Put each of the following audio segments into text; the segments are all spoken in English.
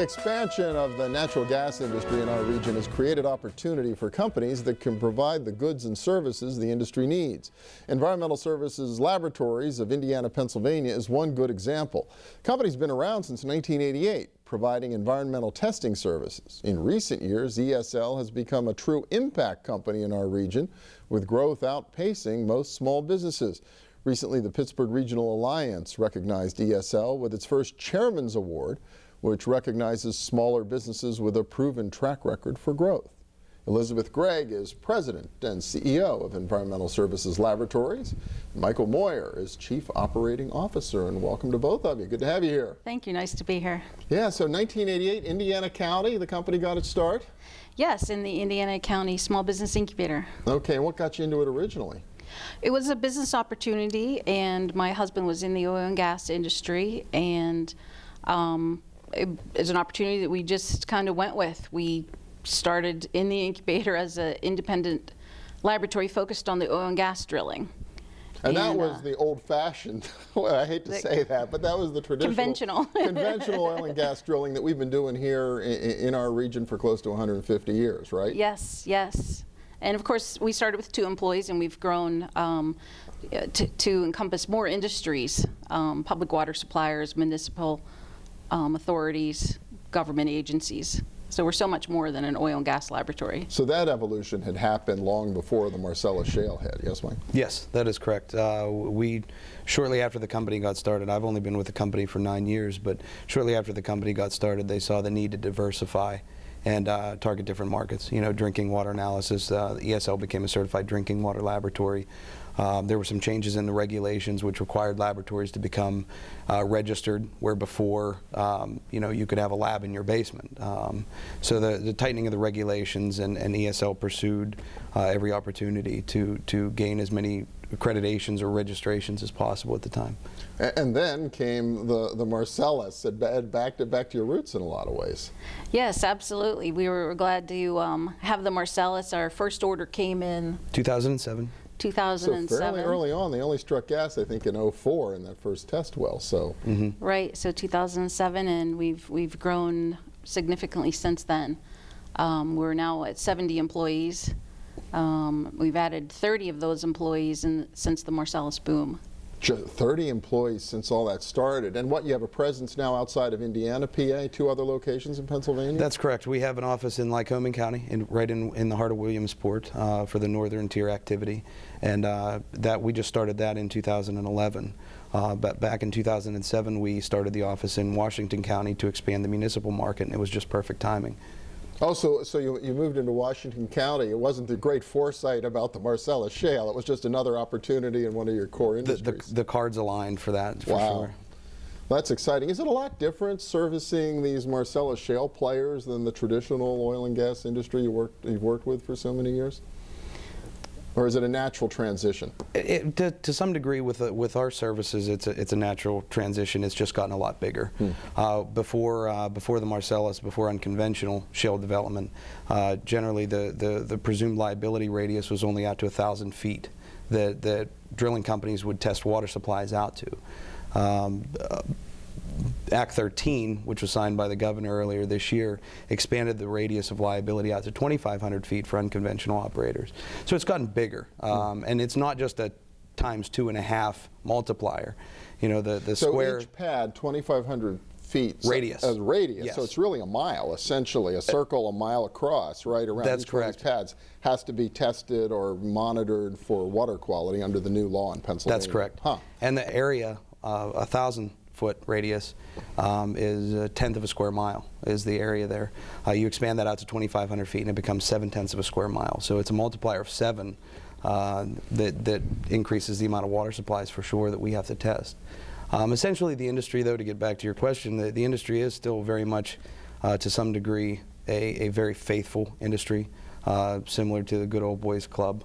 expansion of the natural gas industry in our region has created opportunity for companies that can provide the goods and services the industry needs. Environmental Services Laboratories of Indiana, Pennsylvania is one good example. The company's been around since 1988, providing environmental testing services. In recent years, ESL has become a true impact company in our region, with growth outpacing most small businesses. Recently, the Pittsburgh Regional Alliance recognized ESL with its first Chairman's Award, which recognizes smaller businesses with a proven track record for growth. Elizabeth Gregg is President and CEO of Environmental Services Laboratories. Michael Moyer is Chief Operating Officer, and welcome to both of you. Good to have you here. Thank you. Nice to be here. Yeah, so 1988, Indiana County, the company got its start? Yes, in the Indiana County Small Business Incubator. Okay, and what got you into it originally? It was a business opportunity, and my husband was in the oil and gas industry, and it's an opportunity that we just kind of went with. We started in the incubator as an independent laboratory focused on the oil and gas drilling. And that was the old-fashioned, well, I hate to say that, but that was the traditional conventional oil and gas drilling that we've been doing here in our region for close to 150 years, right? Yes, yes. And of course, we started with 2 employees, and we've grown to encompass more industries, public water suppliers, municipal authorities, government agencies. So we're so much more than an oil and gas laboratory. So that evolution had happened long before the Marcellus Shale hit, yes, Mike? Yes, that is correct. Shortly after the company got started, I've only been with the company for 9 years, but shortly after the company got started, they saw the need to diversify and target different markets. You know, drinking water analysis, ESL became a certified drinking water laboratory. There were some changes in the regulations which required laboratories to become registered, where before, you know, you could have a lab in your basement. So the tightening of the regulations, and ESL pursued every opportunity to gain as many accreditations or registrations as possible at the time. And then came the Marcellus, back to your roots in a lot of ways. Yes, absolutely. We were glad to have the Marcellus. Our first order came in 2007. 2007. So fairly early on. They only struck gas, I think, in '04 in that first test well. So right. So 2007, and we've grown significantly since then. We're now at 70 employees. We've added 30 of those employees since the Marcellus boom. 30 employees since all that started. And what, you have a presence now outside of Indiana, PA, 2 other locations in Pennsylvania? That's correct. We have an office in Lycoming County, right in the heart of Williamsport, for the northern tier activity. And that we just started that in 2011. But back in 2007, we started the office in Washington County to expand the municipal market, and it was just perfect timing. Oh, so you moved into Washington County. It wasn't the great foresight about the Marcellus Shale. It was just another opportunity in one of your core industries. The cards aligned for that, for wow. sure. Well, that's exciting. Is it a lot different servicing these Marcellus Shale players than the traditional oil and gas industry you've worked with for so many years? Or is it a natural transition? To some degree, with our services, it's a natural transition. It's just gotten a lot bigger. Before the Marcellus, before unconventional shale development, generally the presumed liability radius was only out to 1,000 feet that drilling companies would test water supplies out to. Act 13, which was signed by the governor earlier this year, expanded the radius of liability out to 2,500 feet for unconventional operators. So it's gotten bigger, and it's not just a ×2.5 multiplier. You know, the square. So each pad, 2,500 feet radius. Radius. Yes. So it's really a mile, essentially, a circle a mile across, right around. That's each correct. One of these pads has to be tested or monitored for water quality under the new law in Pennsylvania. That's correct. Huh. And the area, 1,000-foot radius, is 1/10 of a square mile is the area there. You expand that out to 2,500 feet and it becomes 7/10 of a square mile. So it's a multiplier of 7 that increases the amount of water supplies for sure that we have to test. Essentially the industry, though, to get back to your question, the industry is still very much, to some degree, a very faithful industry, similar to the good old boys club.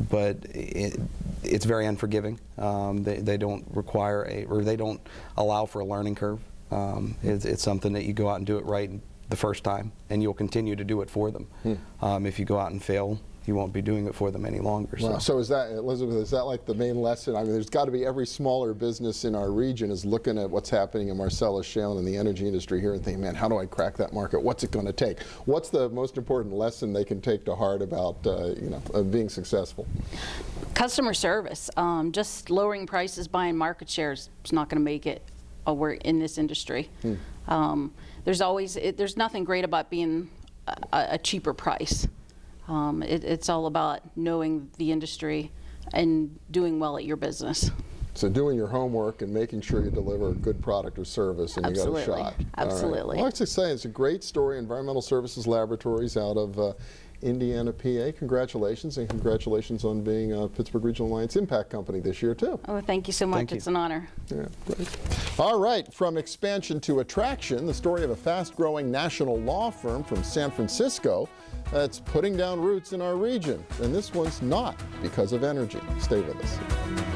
But it's very unforgiving. They don't require or they don't allow for a learning curve. It's something that you go out and do it right the first time, and you'll continue to do it for them. If you go out and fail you won't be doing it for them any longer. Wow. So is that, Elizabeth, is that like the main lesson? I mean, there's got to be every smaller business in our region is looking at what's happening in Marcellus Shale and in the energy industry here and thinking, man, how do I crack that market? What's it going to take? What's the most important lesson they can take to heart about being successful? Customer service. Just lowering prices, buying market shares is not going to make it in this industry. There's nothing great about being a cheaper price. It's all about knowing the industry and doing well at your business. So doing your homework and making sure you deliver a good product or service, and Absolutely. you got a shot. Absolutely. Well, it's exciting. It's a great story. Environmental Services Laboratories out of Indiana, PA. Congratulations, and congratulations on being a Pittsburgh Regional Alliance Impact Company this year, too. Oh, thank you so much. Thank you. It's an honor. Yeah, great. All right, from expansion to attraction, the story of a fast-growing national law firm from San Francisco that's putting down roots in our region. And this one's not because of energy. Stay with us.